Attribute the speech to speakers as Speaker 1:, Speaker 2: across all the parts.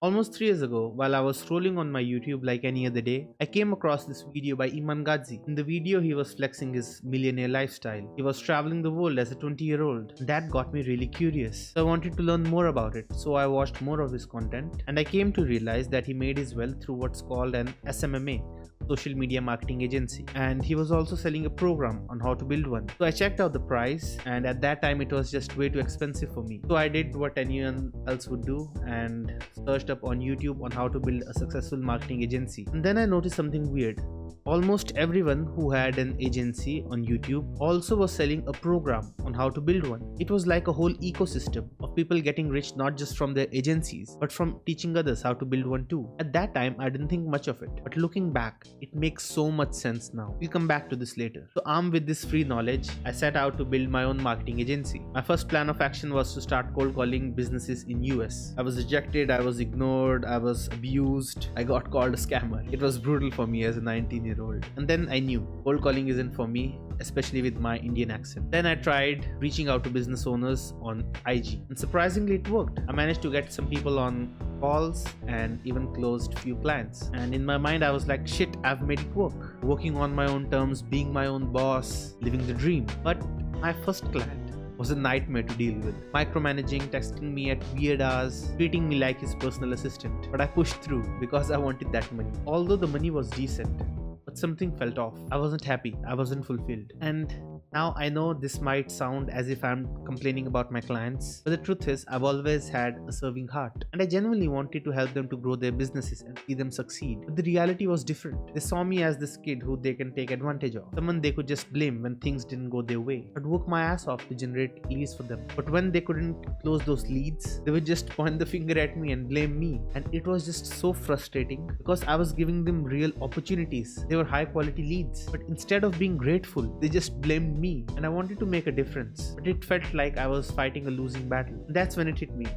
Speaker 1: Almost 3 years ago, while I was scrolling on my YouTube like any other day, I came across this video by Iman Ghazi. In the video, he was flexing his millionaire lifestyle. He was traveling the world as a 20-year-old. That got me really curious. So I wanted to learn more about it. So I watched more of his content and I came to realize that he made his wealth through what's called an SMMA, social media marketing agency, and he was also selling a program on how to build one. So I checked out the price, and at that time it was just way too expensive for me. So I did what anyone else would do and searched up on YouTube on how to build a successful marketing agency. And then I noticed something weird. Almost everyone who had an agency on YouTube also was selling a program on how to build one. It was like a whole ecosystem of people getting rich not just from their agencies but from teaching others how to build one too. At that time I didn't think much of it, but looking back it makes so much sense now. We'll come back to this later. So armed with this free knowledge, I set out to build my own marketing agency. My first plan of action was to start cold calling businesses in US. I was rejected, I was ignored, I was abused, I got called a scammer. It was brutal for me as a 19-year-old. And then I knew cold calling isn't for me, especially with my Indian accent. Then I tried reaching out to business owners on IG, and surprisingly it worked. I managed to get some people on calls and even closed few clients. And in my mind I was like, shit, I've made it work. Working on my own terms, being my own boss, living the dream. But my first client was a nightmare to deal with. Micromanaging, texting me at weird hours, treating me like his personal assistant. But I pushed through because I wanted that money. Although the money was decent, but something felt off. I wasn't happy, I wasn't fulfilled. And now I know this might sound as if I'm complaining about my clients, but the truth is I've always had a serving heart and I genuinely wanted to help them to grow their businesses and see them succeed. But the reality was different. They saw me as this kid who they can take advantage of, someone they could just blame when things didn't go their way. I'd work my ass off to generate leads for them, but when they couldn't close those leads, they would just point the finger at me and blame me. And it was just so frustrating because I was giving them real opportunities. They were high quality leads, but instead of being grateful, they just blamed me. And I wanted to make a difference, but it felt like I was fighting a losing battle. And that's when it hit me.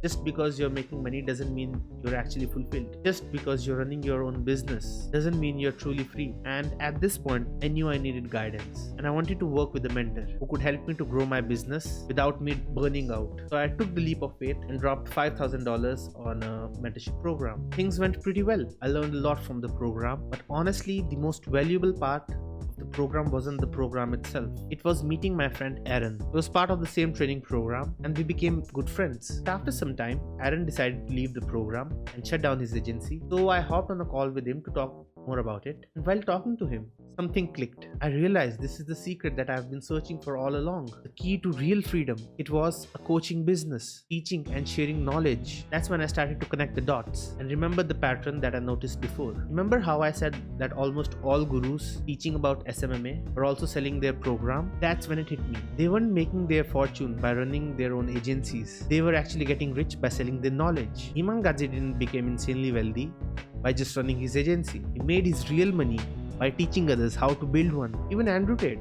Speaker 1: Just because you're making money doesn't mean you're actually fulfilled. Just because you're running your own business doesn't mean you're truly free. And at this point, I knew I needed guidance. And I wanted to work with a mentor who could help me to grow my business without me burning out. So I took the leap of faith and dropped $5,000 on a mentorship program. Things went pretty well. I learned a lot from the program, but honestly, the most valuable part the program wasn't the program itself. It was meeting my friend Aaron. He was part of the same training program and we became good friends. After some time, Aaron decided to leave the program and shut down his agency. So I hopped on a call with him to talk more about it. And while talking to him, something clicked. I realized this is the secret that I've been searching for all along. The key to real freedom. It was a coaching business, teaching and sharing knowledge. That's when I started to connect the dots and remember the pattern that I noticed before. Remember how I said that almost all gurus teaching about SMMA were also selling their program? That's when it hit me. They weren't making their fortune by running their own agencies. They were actually getting rich by selling their knowledge. Iman Ghazi didn't become insanely wealthy by just running his agency. He made his real money by teaching others how to build one. Even Andrew did.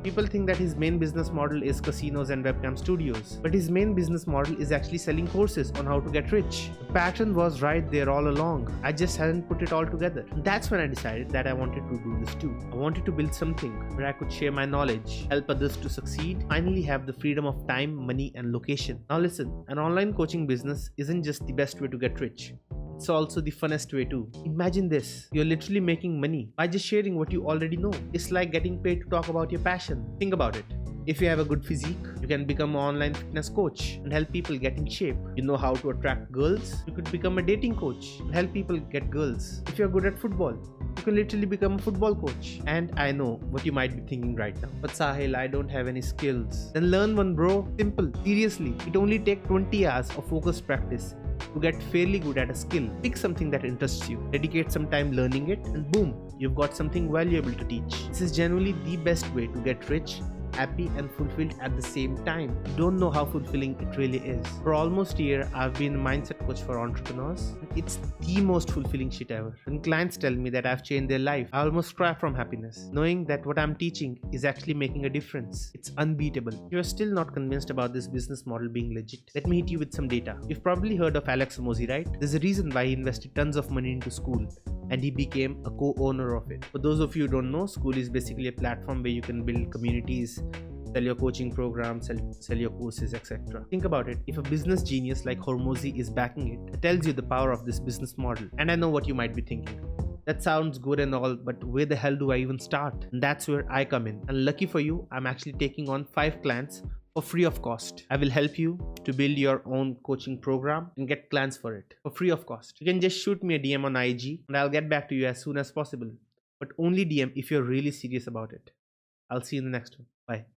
Speaker 1: People think that his main business model is casinos and webcam studios, but his main business model is actually selling courses on how to get rich. The pattern was right there all along. I just hadn't put it all together. And that's when I decided that I wanted to do this too. I wanted to build something where I could share my knowledge, help others to succeed, finally have the freedom of time, money and location. Now listen, an online coaching business isn't just the best way to get rich. It's also the funnest way too. Imagine this, you're literally making money by just sharing what you already know. It's like getting paid to talk about your passion. Think about it. If you have a good physique, you can become an online fitness coach and help people get in shape. You know how to attract girls, you could become a dating coach and help people get girls. If you're good at football, you can literally become a football coach. And I know what you might be thinking right now. But Sahil, I don't have any skills. Then learn one, bro. Simple. Seriously, it only takes 20 hours of focused practice to get fairly good at a skill. Pick something that interests you, dedicate some time learning it, and boom, you've got something valuable to teach. This is generally the best way to get rich, happy and fulfilled at the same time. You don't know how fulfilling it really is. For almost a year, I've been a mindset coach for entrepreneurs. It's the most fulfilling shit ever. When clients tell me that I've changed their life, I almost cry from happiness, knowing that what I'm teaching is actually making a difference. It's unbeatable. If you're still not convinced about this business model being legit, let me hit you with some data. You've probably heard of Alex Hormozi, right? There's a reason why he invested tons of money into School and he became a co-owner of it. For those of you who don't know, School is basically a platform where you can build communities sell your coaching programs, sell your courses, etc. Think about it. If a business genius like Hormozi is backing it tells you the power of this business model. And I know what you might be thinking. That sounds good and all, but where the hell do I even start? And that's where I come in. And lucky for you, I'm actually taking on 5 clients for free of cost. I will help you to build your own coaching program and get clients for it for free of cost. You can just shoot me a DM on IG and I'll get back to you as soon as possible. But only DM if you're really serious about it. I'll see you in the next one. Bye.